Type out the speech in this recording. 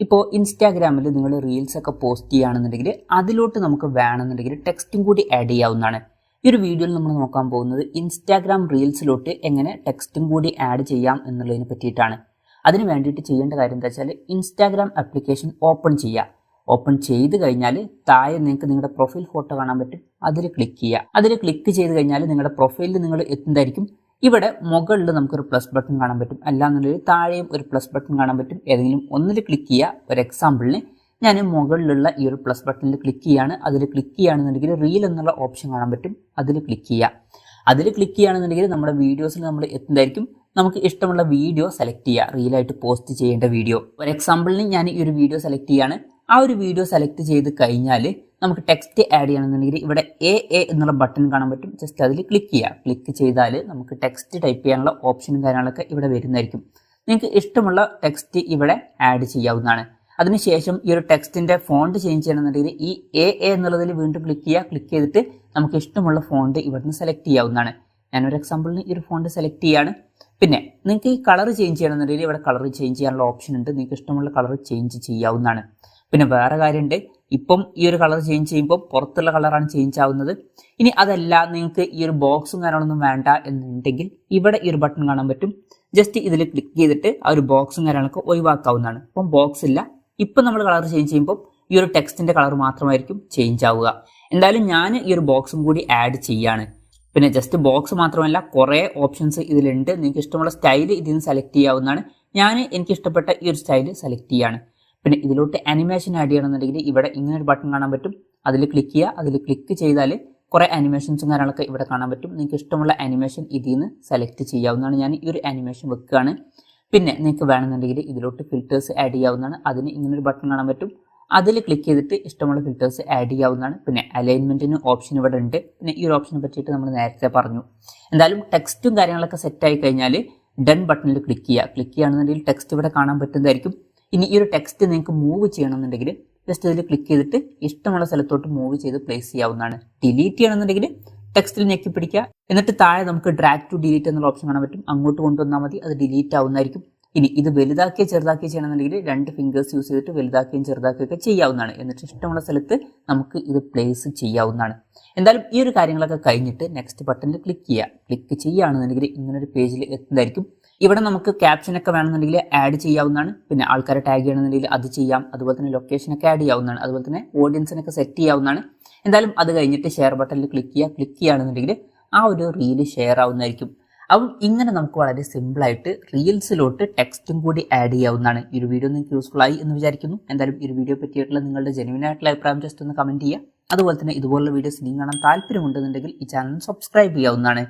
ഇപ്പോൾ ഇൻസ്റ്റാഗ്രാമിൽ നിങ്ങൾ റീൽസ് ഒക്കെ പോസ്റ്റ് ചെയ്യുകയാണെന്നുണ്ടെങ്കിൽ അതിലോട്ട് നമുക്ക് വേണമെന്നുണ്ടെങ്കിൽ ടെക്സ്റ്റും കൂടി ആഡ് ചെയ്യാവുന്നതാണ്. ഈ ഒരു വീഡിയോയിൽ നമ്മൾ നോക്കാൻ പോകുന്നത് ഇൻസ്റ്റാഗ്രാം റീൽസിലോട്ട് എങ്ങനെ ടെക്സ്റ്റും കൂടി ആഡ് ചെയ്യാം എന്നുള്ളതിനെ പറ്റിയിട്ടാണ്. അതിന് വേണ്ടിയിട്ട് ചെയ്യേണ്ട കാര്യം എന്താ വെച്ചാൽ ഇൻസ്റ്റാഗ്രാം ആപ്ലിക്കേഷൻ ഓപ്പൺ ചെയ്യുക. ഓപ്പൺ ചെയ്ത് കഴിഞ്ഞാൽ താഴെ നിങ്ങൾക്ക് നിങ്ങളുടെ പ്രൊഫൈൽ ഫോട്ടോ കാണാൻ പറ്റും, അതിൽ ക്ലിക്ക് ചെയ്യുക. അതിൽ ക്ലിക്ക് ചെയ്ത് കഴിഞ്ഞാൽ നിങ്ങളുടെ പ്രൊഫൈലിൽ നിങ്ങൾ എത്തുന്നതായിരിക്കും. ഇവിടെ മുകളിൽ നമുക്കൊരു പ്ലസ് ബട്ടൺ കാണാൻ പറ്റും, അല്ലാന്നുണ്ടെങ്കിൽ താഴെയും ഒരു പ്ലസ് ബട്ടൺ കാണാൻ പറ്റും. ഏതെങ്കിലും ഒന്നിൽ ക്ലിക്ക് ചെയ്യുക. ഒരു എക്സാമ്പിളിന് ഞാൻ മുകളിലുള്ള ഈ ഒരു പ്ലസ് ബട്ടണിൽ ക്ലിക്ക് ചെയ്യാണ്. അതിൽ ക്ലിക്ക് ചെയ്യുകയാണെന്നുണ്ടെങ്കിൽ റീൽ എന്നുള്ള ഓപ്ഷൻ കാണാൻ പറ്റും, അതിൽ ക്ലിക്ക് ചെയ്യുക. അതിൽ ക്ലിക്ക് ചെയ്യുകയാണെന്നുണ്ടെങ്കിൽ നമ്മുടെ വീഡിയോസിൽ നമ്മൾ എത്തുന്നതായിരിക്കും. നമുക്ക് ഇഷ്ടമുള്ള വീഡിയോ സെലക്ട് ചെയ്യുക, റീലായിട്ട് പോസ്റ്റ് ചെയ്യേണ്ട വീഡിയോ. ഒരു എക്സാമ്പിളിന് ഞാൻ ഈ ഒരു വീഡിയോ സെലക്ട് ചെയ്യാണ്. ആ ഒരു വീഡിയോ സെലക്ട് ചെയ്ത് കഴിഞ്ഞാൽ നമുക്ക് ടെക്സ്റ്റ് ആഡ് ചെയ്യണമെന്നുണ്ടെങ്കിൽ ഇവിടെ എ എന്നുള്ള ബട്ടൺ കാണാൻ പറ്റും, ജസ്റ്റ് അതിൽ ക്ലിക്ക് ചെയ്യുക. ക്ലിക്ക് ചെയ്താൽ നമുക്ക് ടെക്സ്റ്റ് ടൈപ്പ് ചെയ്യാനുള്ള ഓപ്ഷനും കാര്യങ്ങളൊക്കെ ഇവിടെ വരുന്നതായിരിക്കും. നിങ്ങൾക്ക് ഇഷ്ടമുള്ള ടെക്സ്റ്റ് ഇവിടെ ആഡ് ചെയ്യാവുന്നതാണ്. അതിനുശേഷം ഈ ഒരു ടെക്സ്റ്റിന്റെ ഫോണ്ട് ചേഞ്ച് ചെയ്യണമെന്നുണ്ടെങ്കിൽ ഈ എ എന്നുള്ളതിൽ വീണ്ടും ക്ലിക്ക് ചെയ്യുക. ക്ലിക്ക് ചെയ്തിട്ട് നമുക്ക് ഇഷ്ടമുള്ള ഫോണ്ട് ഇവിടുന്ന് സെലക്ട് ചെയ്യാവുന്നതാണ്. ഞാനൊരു എക്സാമ്പിളിന് ഈ ഒരു ഫോണ്ട് സെലക്ട് ചെയ്യാണ്. പിന്നെ നിങ്ങൾക്ക് ഈ കളർ ചേഞ്ച് ചെയ്യണമെന്നുണ്ടെങ്കിൽ ഇവിടെ കളർ ചേഞ്ച് ചെയ്യാനുള്ള ഓപ്ഷൻ ഉണ്ട്, നിങ്ങൾക്ക് ഇഷ്ടമുള്ള കളർ ചേഞ്ച് ചെയ്യാവുന്നതാണ്. പിന്നെ വേറെ കാര്യമുണ്ട്, ഇപ്പം ഈ ഒരു കളർ ചേഞ്ച് ചെയ്യുമ്പോൾ പുറത്തുള്ള കളറാണ് ചേഞ്ച് ആവുന്നത്. ഇനി അതല്ല നിങ്ങൾക്ക് ഈ ഒരു ബോക്സും കാര്യങ്ങളൊന്നും വേണ്ട എന്നുണ്ടെങ്കിൽ ഇവിടെ ഈ ഒരു ബട്ടൺ കാണാൻ പറ്റും, ജസ്റ്റ് ഇതിൽ ക്ലിക്ക് ചെയ്തിട്ട് ആ ഒരു ബോക്സും കാര്യങ്ങളൊക്കെ ഒഴിവാക്കാവുന്നതാണ്. ഇപ്പം ബോക്സ് ഇല്ല. ഇപ്പം നമ്മൾ കളർ ചേഞ്ച് ചെയ്യുമ്പോൾ ഈ ഒരു ടെക്സ്റ്റിന്റെ കളർ മാത്രമായിരിക്കും ചേഞ്ച് ആവുക. എന്തായാലും ഞാൻ ഈ ഒരു ബോക്സും കൂടി ആഡ് ചെയ്യാണ്. പിന്നെ ജസ്റ്റ് ബോക്സ് മാത്രമല്ല കുറേ ഓപ്ഷൻസ് ഇതിലുണ്ട്. നിങ്ങൾക്ക് ഇഷ്ടമുള്ള സ്റ്റൈൽ ഇതിൽ നിന്ന് സെലക്ട് ചെയ്യാവുന്നതാണ്. എനിക്ക് ഇഷ്ടപ്പെട്ട ഈ ഒരു സ്റ്റൈൽ സെലക്ട് ചെയ്യാണ്. പിന്നെ ഇതിലോട്ട് അനിമേഷൻ ആഡ് ചെയ്യണമെന്നുണ്ടെങ്കിൽ ഇവിടെ ഇങ്ങനെ ഒരു ബട്ടൺ കാണാൻ പറ്റും, അതിൽ ക്ലിക്ക് ചെയ്യുക. അതിൽ ക്ലിക്ക് ചെയ്താൽ കുറേ അനിമേഷൻസും കാര്യങ്ങളൊക്കെ ഇവിടെ കാണാൻ പറ്റും. നിങ്ങൾക്ക് ഇഷ്ടമുള്ള അനിമേഷൻ ഇതിൽ നിന്ന് സെലക്ട് ചെയ്യാവുന്നതാണ്. ഞാൻ ഈ ഒരു അനിമേഷൻ വെക്കുകയാണ്. പിന്നെ നിങ്ങൾക്ക് വേണമെന്നുണ്ടെങ്കിൽ ഇതിലോട്ട് ഫിൽറ്റേഴ്സ് ആഡ് ചെയ്യാവുന്നതാണ്. അതിന് ഇങ്ങനൊരു ബട്ടൺ കാണാൻ പറ്റും, അതിൽ ക്ലിക്ക് ചെയ്തിട്ട് ഇഷ്ടമുള്ള ഫിൽറ്റേഴ്സ് ആഡ് ചെയ്യാവുന്നതാണ്. പിന്നെ അലൈൻമെന്റിന് ഓപ്ഷൻ ഇവിടെ ഉണ്ട്. പിന്നെ ഈ ഒരു ഓപ്ഷനെ പറ്റിയിട്ട് നമ്മൾ നേരത്തെ പറഞ്ഞു. എന്തായാലും ടെക്സ്റ്റും കാര്യങ്ങളൊക്കെ സെറ്റ് ആയി കഴിഞ്ഞാൽ ഡൺ ബട്ടണിൽ ക്ലിക്ക് ചെയ്യുക. ക്ലിക്ക് ചെയ്യുകയാണെന്നുണ്ടെങ്കിൽ ടെക്സ്റ്റ് ഇവിടെ കാണാൻ പറ്റുന്നതായിരിക്കും. ഇനി ഈ ഒരു ടെക്സ്റ്റ് നിങ്ങൾക്ക് മൂവ് ചെയ്യണമെന്നുണ്ടെങ്കിൽ ജസ്റ്റ് ഇതിൽ ക്ലിക്ക് ചെയ്തിട്ട് ഇഷ്ടമുള്ള സ്ഥലത്തോട്ട് മൂവ് ചെയ്ത് പ്ലേസ് ചെയ്യാവുന്നതാണ്. ഡിലീറ്റ് ചെയ്യണമെന്നുണ്ടെങ്കിൽ ടെക്സ്റ്റിൽ ഞെക്കി പിടിക്കുക, എന്നിട്ട് താഴെ നമുക്ക് ഡ്രാഗ് ടു ഡിലീറ്റ് എന്നുള്ള ഓപ്ഷൻ കാണാൻ പറ്റും, അങ്ങോട്ട് കൊണ്ടുവന്നാൽ മതി, അത് ഡിലീറ്റ് ആവുന്നതായിരിക്കും. ഇനി ഇത് വലുതാക്കിയോ ചെറുതാക്കിയോ ചെയ്യണമെന്നുണ്ടെങ്കിൽ 2 ഫിംഗേഴ്സ് യൂസ് ചെയ്തിട്ട് വലുതാക്കുകയും ചെറുതാക്കുകയൊക്കെ ചെയ്യാവുന്നതാണ്. എന്നിട്ട് ഇഷ്ടമുള്ള സ്ഥലത്ത് നമുക്ക് ഇത് പ്ലേസ് ചെയ്യാവുന്നതാണ്. എന്തായാലും ഈ ഒരു കാര്യങ്ങളൊക്കെ കഴിഞ്ഞിട്ട് നെക്സ്റ്റ് ബട്ടണിൽ ക്ലിക്ക് ചെയ്യുക. ക്ലിക്ക് ചെയ്യുകയാണെന്നുണ്ടെങ്കിൽ ഇങ്ങനൊരു പേജിൽ എത്തുന്നതായിരിക്കും. ഇവിടെ നമുക്ക് ക്യാപ്ഷനൊക്കെ വേണമെന്നുണ്ടെങ്കിൽ ആഡ് ചെയ്യാവുന്നതാണ്. പിന്നെ ആൾക്കാരെ ടാഗ് ചെയ്യണമെന്നുണ്ടെങ്കിൽ അത് ചെയ്യാം. അതുപോലെ തന്നെ ലൊക്കേഷനൊക്കെ ആഡ് ചെയ്യാവുന്നതാണ്. അതുപോലെ തന്നെ ഓഡിയൻസിനൊക്കെ സെറ്റ് ചെയ്യാവുന്നതാണ്. എന്തായാലും അത് കഴിഞ്ഞിട്ട് ഷെയർ ബട്ടണിൽ ക്ലിക്ക് ചെയ്യുകയാണെന്നുണ്ടെങ്കിൽ ആ ഒരു റീല് ഷെയർ ആവുന്നതായിരിക്കും. അപ്പം ഇങ്ങനെ നമുക്ക് വളരെ സിമ്പിളായിട്ട് റീൽസിലോട്ട് ടെക്സ്റ്റും കൂടി ആഡ് ചെയ്യാവുന്നതാണ്. ഈ ഒരു വീഡിയോ നിങ്ങൾക്ക് യൂസ്ഫുൾ ആയി എന്ന് വിചാരിക്കുന്നു. എന്തായാലും ഈ ഒരു വീഡിയോ പറ്റിയിട്ടുള്ള നിങ്ങളുടെ ജെന്യുവൻ ആയിട്ടുള്ള അഭിപ്രായം ജസ്റ്റ് ഒന്ന് കമൻറ്റ് ചെയ്യുക. അതുപോലെ തന്നെ ഇതുപോലുള്ള വീഡിയോസ് നിങ്ങൾ കാണാൻ താല്പര്യമുണ്ടെന്നുണ്ടെങ്കിൽ ഈ ചാനൽ സബ്സ്ക്രൈബ് ചെയ്യാവുന്നതാണ്.